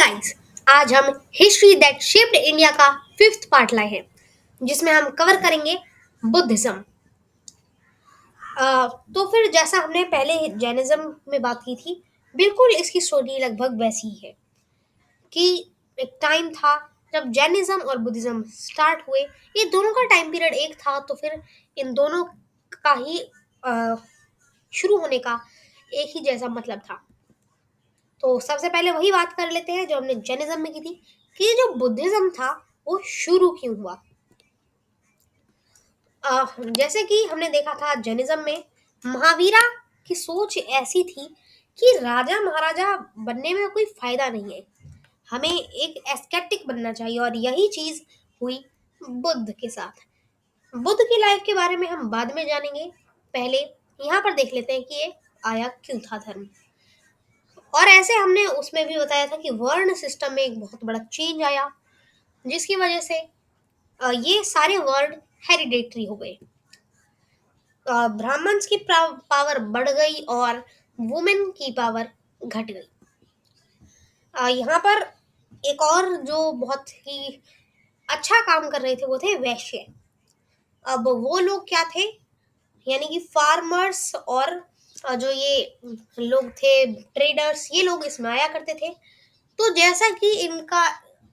Guys, आज हम history that shaped India का फिफ्थ पार्ट लाए हैं जिसमें हम कवर करेंगे बुद्धिज्म। तो फिर जैसा हमने पहले जैनिज्म में बात की थी, बिल्कुल इसकी स्टोरी लगभग वैसी ही है कि एक टाइम था जब जैनिज्म और बुद्धिज्म स्टार्ट हुए। ये दोनों का टाइम पीरियड एक था, तो फिर इन दोनों का ही अ, शुरू होने का एक ही जैसा मतलब था। तो सबसे पहले वही बात कर लेते हैं जो हमने जैनिज्म में की थी कि जो बुद्धिज्म था वो शुरू क्यों हुआ। जैसे कि हमने देखा था जैनिज्म में महावीरा की सोच ऐसी थी कि राजा महाराजा बनने में कोई फायदा नहीं है, हमें एक एस्केटिक बनना चाहिए, और यही चीज हुई बुद्ध के साथ। बुद्ध की लाइफ के बारे में हम बाद में जानेंगे, पहले यहाँ पर देख लेते हैं कि ये आया क्यों था धर्म। और ऐसे हमने उसमें भी बताया था कि वर्ण सिस्टम में एक बहुत बड़ा चेंज आया, जिसकी वजह से ये सारे वर्ण हेरिडेटरी हो गए। ब्राह्मण्स की पावर बढ़ गई और वुमेन की पावर घट गई। यहाँ पर एक और जो बहुत ही अच्छा काम कर रहे थे वो थे वैश्य। अब वो लोग क्या थे, यानी कि फार्मर्स और जो ये लोग थे ट्रेडर्स, ये लोग इसमें आया करते थे। तो जैसा कि इनका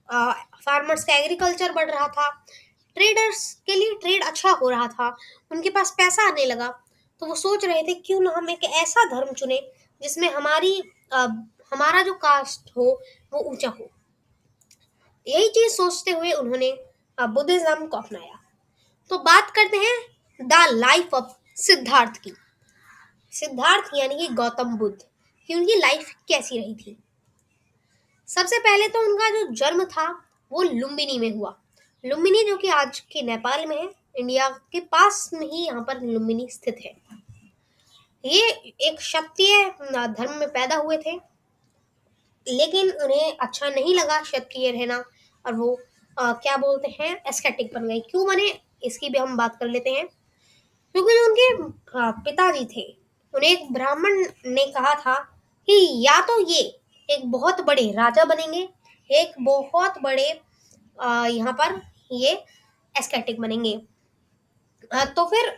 फार्मर्स का एग्रीकल्चर बढ़ रहा था, ट्रेडर्स के लिए ट्रेड अच्छा हो रहा था, उनके पास पैसा आने लगा, तो वो सोच रहे थे क्यों ना हम एक ऐसा धर्म चुने जिसमें अ, हमारा जो कास्ट हो वो ऊंचा हो। यही चीज सोचते हुए उन्होंने बुद्धिज्म को अपनाया। तो बात करते हैं द लाइफ ऑफ सिद्धार्थ की। सिद्धार्थ यानी कि गौतम बुद्ध की उनकी लाइफ कैसी रही थी। सबसे पहले तो उनका जो जन्म था वो लुम्बिनी में हुआ। लुम्बिनी जो कि आज के नेपाल में है, इंडिया के पास में ही यहाँ पर लुम्बिनी स्थित है। ये एक क्षत्रिय धर्म में पैदा हुए थे, लेकिन उन्हें अच्छा नहीं लगा क्षत्रिय रहना, और वो क्या बोलते हैं एस्केटिक बन गए। क्यों बने इसकी भी हम बात कर लेते हैं। क्योंकि जो उनके पिताजी थे, उन्हें एक ब्राह्मण ने कहा था कि या तो ये एक बहुत बड़े राजा बनेंगे, एक बहुत बड़े यहाँ पर ये एस्केटिक बनेंगे। तो फिर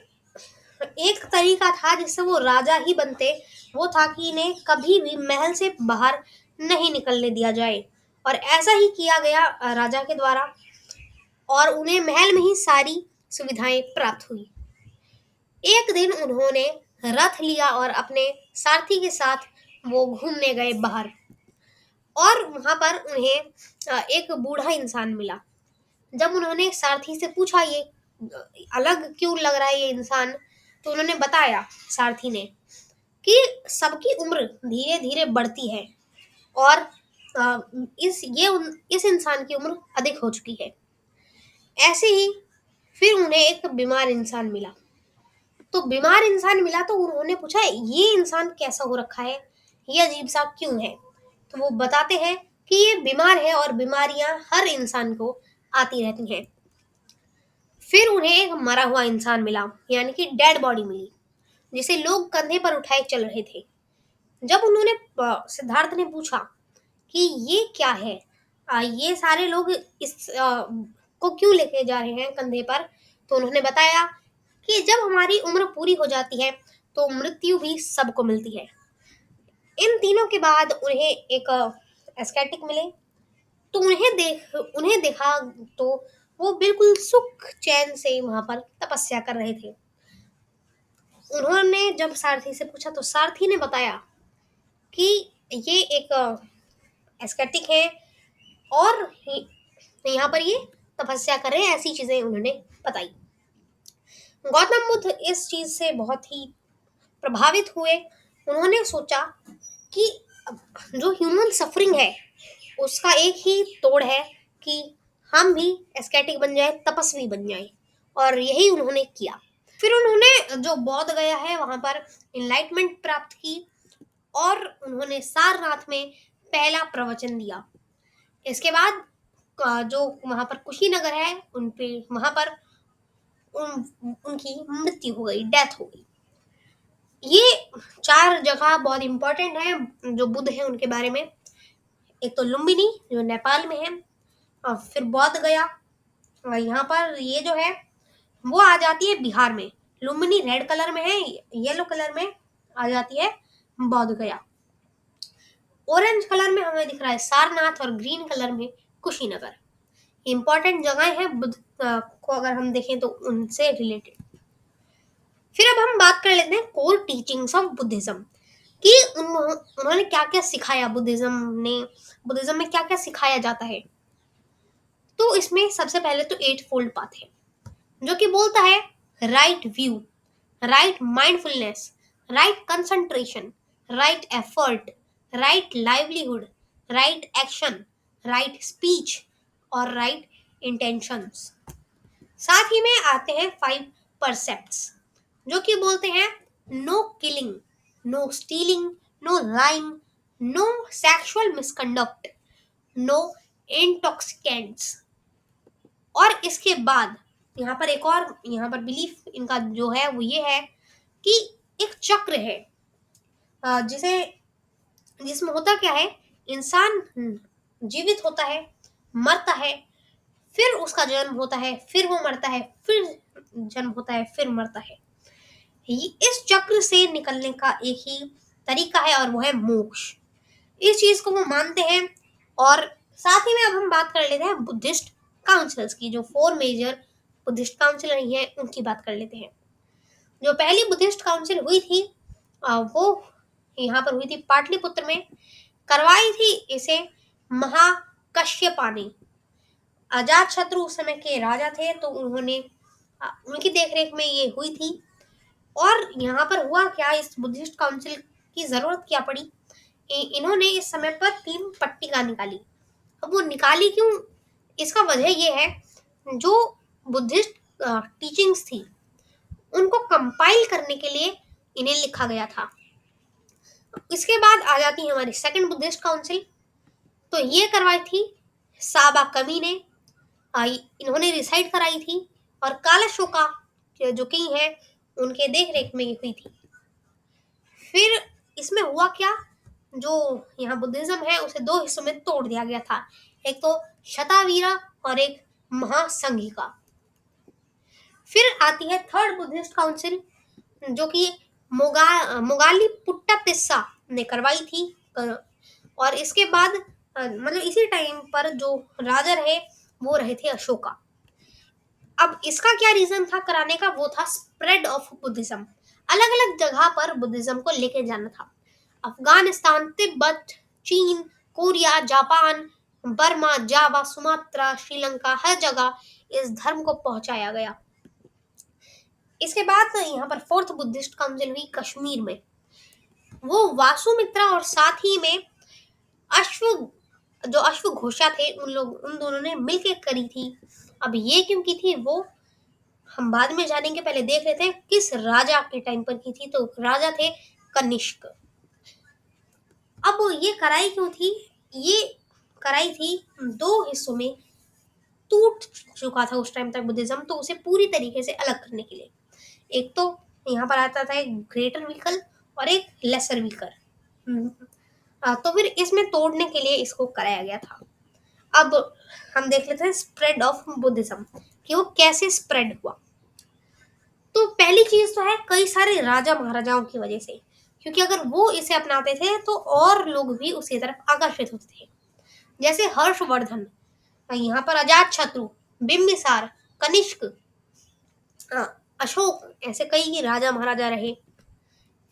एक तरीका था जिससे वो राजा ही बनते, वो था कि इन्हें कभी भी महल से बाहर नहीं निकलने दिया जाए, और ऐसा ही किया गया राजा के द्वारा, और उन्हें महल में ही सारी सुविधाएं प्राप्त हुई। एक दिन उन्होंने रथ लिया और अपने सारथी के साथ वो घूमने गए बाहर, और वहां पर उन्हें एक बूढ़ा इंसान मिला। जब उन्होंने सारथी से पूछा ये अलग क्यों लग रहा है ये इंसान, तो उन्होंने बताया सारथी ने कि सबकी उम्र धीरे धीरे बढ़ती है, और अ, इस इंसान की उम्र अधिक हो चुकी है। ऐसे ही फिर उन्हें एक बीमार इंसान मिला। तो बीमार इंसान मिला तो उन्होंने पूछा ये इंसान कैसा हो रखा है, ये अजीब सा क्यों है। तो वो बताते हैं कि ये बीमार है और बीमारियां हर इंसान को आती रहती हैं। फिर उन्हें एक मरा हुआ इंसान मिला, यानी कि डेड बॉडी मिली, जिसे लोग कंधे पर उठाए चल रहे थे। जब उन्होंने सिद्धार्थ ने पूछा कि ये क्या है, ये सारे लोग इस को क्यों लेके जा रहे हैं कंधे पर, तो उन्होंने बताया कि जब हमारी उम्र पूरी हो जाती है तो मृत्यु भी सबको मिलती है। इन तीनों के बाद उन्हें एक एस्केटिक मिले, तो उन्हें देखा तो वो बिल्कुल सुख चैन से वहां पर तपस्या कर रहे थे। उन्होंने जब सारथी से पूछा तो सारथी ने बताया कि ये एक एस्केटिक है, और यहाँ पर ये तपस्या कर रहे हैं, ऐसी चीजें उन्होंने बताई। गौतम बुद्ध इस चीज से बहुत ही प्रभावित हुए। उन्होंने सोचा कि जो ह्यूमन सफरिंग है उसका एक ही तोड़ है कि हम भी एस्केटिक बन जाए, तपस्वी बन जाए, और यही उन्होंने किया। फिर उन्होंने जो बौद्ध गया है वहां पर इनलाइटमेंट प्राप्त की, और उन्होंने सारनाथ में पहला प्रवचन दिया। इसके बाद जो वहां पर कुशीनगर है उन पे वहां पर उनकी मृत्यु हो गई, डेथ हो गई। ये चार जगह बहुत इंपॉर्टेंट है जो बुद्ध है उनके बारे में। एक तो लुम्बिनी जो नेपाल में है, और फिर बौद्ध गया, और यहाँ पर ये जो है वो आ जाती है बिहार में। लुम्बिनी रेड कलर में है, येलो कलर में आ जाती है बौद्ध गया। ऑरेंज कलर में हमें दिख रहा है सारनाथ, और ग्रीन कलर में कुशीनगर। इंपॉर्टेंट जगह है बुद्ध को अगर हम देखें तो उनसे रिलेटेड। फिर अब हम बात कर लेते हैं कोर टीचिंग्स ऑफ बुद्धिज्म कि उन्होंने क्या क्या सिखाया। बुद्धिज्म में क्या क्या सिखाया जाता है। तो इसमें सबसे पहले तो एट फोल्ड पाथ है, जो कि बोलता है right view, right mindfulness, right concentration, right effort, right livelihood, right action, right speech और राइट इंटेंशंस। साथ ही में आते हैं फाइव परसेप्ट्स, जो कि बोलते हैं no killing, no stealing, no lying, no sexual misconduct, no intoxicants. और इसके बाद यहाँ पर एक और यहाँ पर बिलीफ इनका जो है वो ये है कि एक चक्र है, जिसे जिसमें होता क्या है, इंसान जीवित होता है, मरता है, फिर उसका जन्म होता है, फिर वो मरता है, फिर जन्म होता है, फिर मरता है। इस चक्र से निकलने का एक ही तरीका है और वो है मोक्ष। इस चीज को वो मानते हैं। और साथ ही में अब हम बात कर लेते हैं बुद्धिस्ट काउंसिल्स की, जो 4 मेजर बुद्धिस्ट काउंसिल रही है उनकी बात कर लेते हैं। जो पहली बुद्धिस्ट काउंसिल हुई थी वो यहाँ पर हुई थी पाटलिपुत्र में। करवाई थी इसे महाकश्यपा ने। अजात शत्रु उस समय के राजा थे, तो उन्होंने उनकी देखरेख में ये हुई थी। और यहाँ पर हुआ क्या, इस बुद्धिस्ट काउंसिल की जरूरत क्या पड़ी, इन्होंने इस समय पर 3 पट्टिका निकाली। अब वो निकाली क्यों, इसका वजह ये है, जो बुद्धिस्ट टीचिंग्स थी उनको कंपाइल करने के लिए इन्हें लिखा गया था। इसके बाद आ जाती है हमारी सेकंड बुद्धिस्ट काउंसिल। तो ये करवाई थी साबा कमी ने, इन्होंने रिसाइड कराई थी, और कालाशोका जो किंग है उनके देख रेख में हुई थी। फिर इसमें हुआ क्या, जो यहाँ बुद्धिज्म है उसे 2 हिस्सों में तोड़ दिया गया था, एक तो शतावीरा और एक महासंघिका। फिर आती है थर्ड बुद्धिस्ट काउंसिल, जो कि मोगाली पुट्टा तिस्सा ने करवाई थी। और इसके बाद मतलब इसी टाइम पर जो राजा रहे वो रहे थे अशोका। अब इसका क्या रीजन था कराने का, वो था स्प्रेड ऑफ बुद्धिज्म। अलग अलग जगह पर बुद्धिज्म को लेके जाना था। अफगानिस्तान, तिब्बत, चीन, कोरिया, जापान, बर्मा, जावा, सुमात्रा, श्रीलंका, हर जगह इस धर्म को पहुंचाया गया। इसके बाद यहाँ पर फोर्थ बुद्धिस्ट काउंसिल हुई कश्मीर में। वो वासुमित्रा और साथ ही में अश्वघोषा थे, उन दोनों ने मिलकर करी थी। अब ये क्यों की थी वो हम बाद में जानेंगे, पहले देख लेते हैं किस राजा के टाइम पर की थी। तो राजा थे कनिष्क। अब ये कराई क्यों थी, ये कराई थी 2 हिस्सों में, टूट चुका था उस टाइम तक बुद्धिज्म, तो उसे पूरी तरीके से अलग करने के लिए। एक तो यहाँ पर आता था एक ग्रेटर व्हीकल और एक लेसर व्हीकल। तो फिर इसमें तोड़ने के लिए इसको कराया गया था। अब हम देख लेते हैं स्प्रेड ऑफ बुद्धिज्म कि वो कैसे स्प्रेड हुआ। तो पहली चीज तो है कई सारे राजा महाराजाओं की वजह से, क्योंकि अगर वो इसे अपनाते थे तो और लोग भी उसकी तरफ आकर्षित होते थे। जैसे हर्षवर्धन, यहाँ पर अजात शत्रु, बिंबिसार, कनिष्क, अशोक, ऐसे कई राजा महाराजा रहे।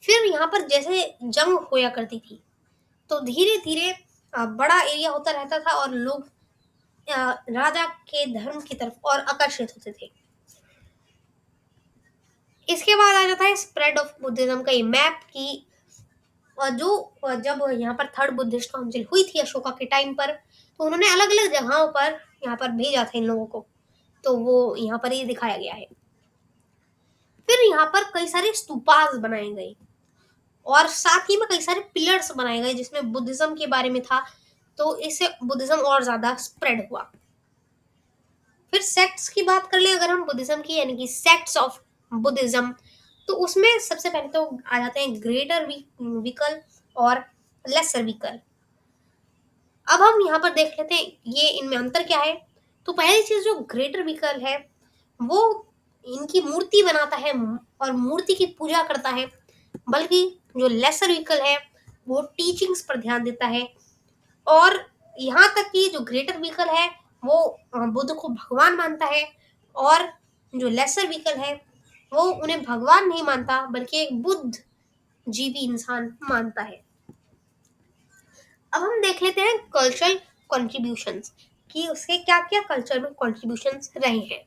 फिर यहाँ पर जैसे जंग होया करती थी, तो धीरे धीरे बड़ा एरिया होता रहता था और लोग राजा के धर्म की तरफ और आकर्षित होते थे। इसके बाद आ जाता है स्प्रेड ऑफ बुद्धिज्म का ये मैप की, और जब यहाँ पर थर्ड बुद्धिस्ट काउंसिल हुई थी अशोका के टाइम पर, तो उन्होंने अलग अलग जगहों पर यहाँ पर भेजा था इन लोगों को। तो वो यहाँ पर ये दिखाया गया है। फिर यहाँ पर कई सारे स्तूपास बनाए गए और साथ ही में कई सारे पिलर्स बनाए गए जिसमें बुद्धिज्म के बारे में था, तो इससे बुद्धिज्म और ज्यादा स्प्रेड हुआ। फिर सेक्ट्स की बात कर ले अगर हम बुद्धिज्म की, यानी कि सेक्ट्स ऑफ बुद्धिज्म, तो उसमें सबसे पहले तो आ जाते हैं ग्रेटर व्हीकल और लेसर व्हीकल। अब हम यहाँ पर देख लेते हैं ये इनमें अंतर क्या है। तो पहली चीज, जो ग्रेटर व्हीकल है वो इनकी मूर्ति बनाता है और मूर्ति की पूजा करता है, बल्कि जो लेसर व्हीकल है वो टीचिंग्स पर ध्यान देता है। और यहाँ तक कि जो ग्रेटर व्हीकल है वो बुद्ध को भगवान मानता है, और जो लेसर व्हीकल है वो उन्हें भगवान नहीं मानता बल्कि एक बुद्ध जीवी इंसान मानता है। अब हम देख लेते हैं कल्चरल कॉन्ट्रीब्यूशंस, कि उसके क्या क्या कल्चर में कॉन्ट्रीब्यूशंस रहे हैं।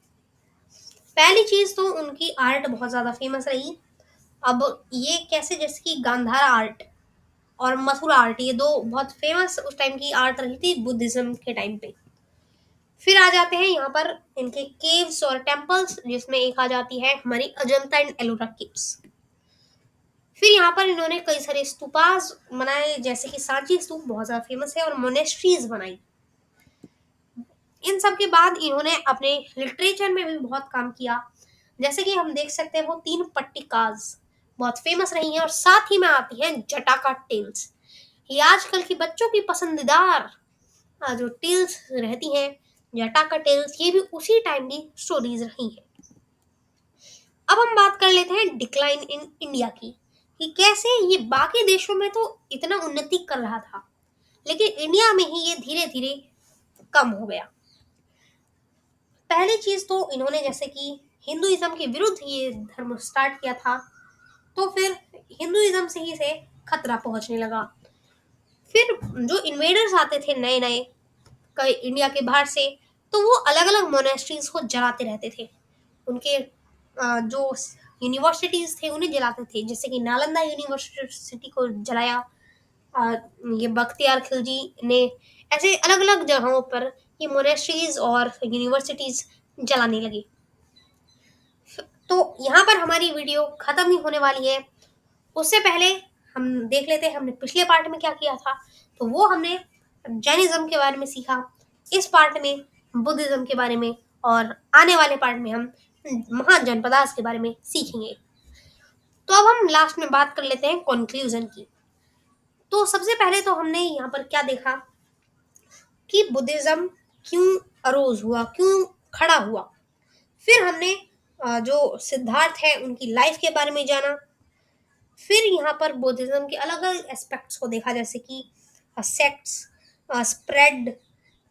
पहली चीज तो उनकी आर्ट बहुत ज्यादा फेमस रही। अब ये कैसे, जैसे कि गांधारा आर्ट और मथुरा आर्ट, ये दो बहुत फेमस उस टाइम की आर्ट रही थी बुद्धिज्म के टाइम पे। फिर आ जाते हैं यहाँ पर इनके केव्स और टेम्पल्स, जिसमें एक आ जाती है हमारी अजंता एंड एलोरा केव्स। फिर यहाँ पर इन्होंने कई सारे स्तूपास बनाए, जैसे कि सांची स्तूप बहुत ज्यादा फेमस है, और मोनेस्ट्रीज बनाई। इन सब के बाद इन्होंने अपने लिटरेचर में भी बहुत काम किया। जैसे कि हम देख सकते हैं वो तीन पट्टिकाज बहुत फेमस रही हैं, और साथ ही में आती हैं जटाका टेल्स। ये आजकल की बच्चों की पसंदीदार जो टेल्स रहती हैं, जटाका टेल्स, ये भी उसी टाइम की स्टोरीज रही हैं। अब हम बात कर लेते हैं डिक्लाइन इन इंडिया की, कि कैसे ये बाकी देशों में तो इतना उन्नति कर रहा था, लेकिन इंडिया में ही ये धीरे धीरे कम हो गया। पहली चीज तो इन्होंने जैसे कि हिंदुइज्म के विरुद्ध ये धर्म स्टार्ट किया था, तो फिर हिंदुइज्म से ही से खतरा पहुंचने लगा। फिर जो इन्वेडर्स आते थे नए नए कई इंडिया के बाहर से, तो वो अलग अलग मोनेस्ट्रीज को जलाते रहते थे। उनके जो यूनिवर्सिटीज थे उन्हें जलाते थे, जैसे कि नालंदा यूनिवर्सिटी को जलाया, अ, ये बख्तियार खिलजी ने, ऐसे अलग अलग जगहों पर ये मोनेस्ट्रीज और यूनिवर्सिटीज जलाने लगे। तो यहाँ पर हमारी वीडियो खत्म ही होने वाली है। उससे पहले हम देख लेते हैं हमने पिछले पार्ट में क्या किया था। तो वो हमने जैनिज्म के बारे में सीखा, इस पार्ट में बुद्धिज्म के बारे में, और आने वाले पार्ट में हम महाजनपदास के बारे में सीखेंगे। तो अब हम लास्ट में बात कर लेते हैं कंक्लूजन की। तो सबसे पहले तो हमने यहाँ पर क्या देखा कि बुद्धिज्म क्यों अरोज हुआ, क्यों खड़ा हुआ। फिर हमने जो सिद्धार्थ है उनकी लाइफ के बारे में जाना। फिर यहाँ पर बुद्धिज्म के अलग अलग एस्पेक्ट्स को देखा, जैसे कि सेक्ट्स, स्प्रेड,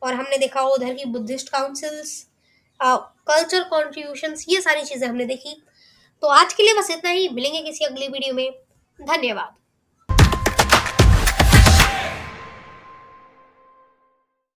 और हमने देखा उधर की बुद्धिस्ट काउंसिल्स, कल्चर कॉन्ट्रीब्यूशंस, ये सारी चीजें हमने देखी। तो आज के लिए बस इतना ही, मिलेंगे किसी अगली वीडियो में। धन्यवाद।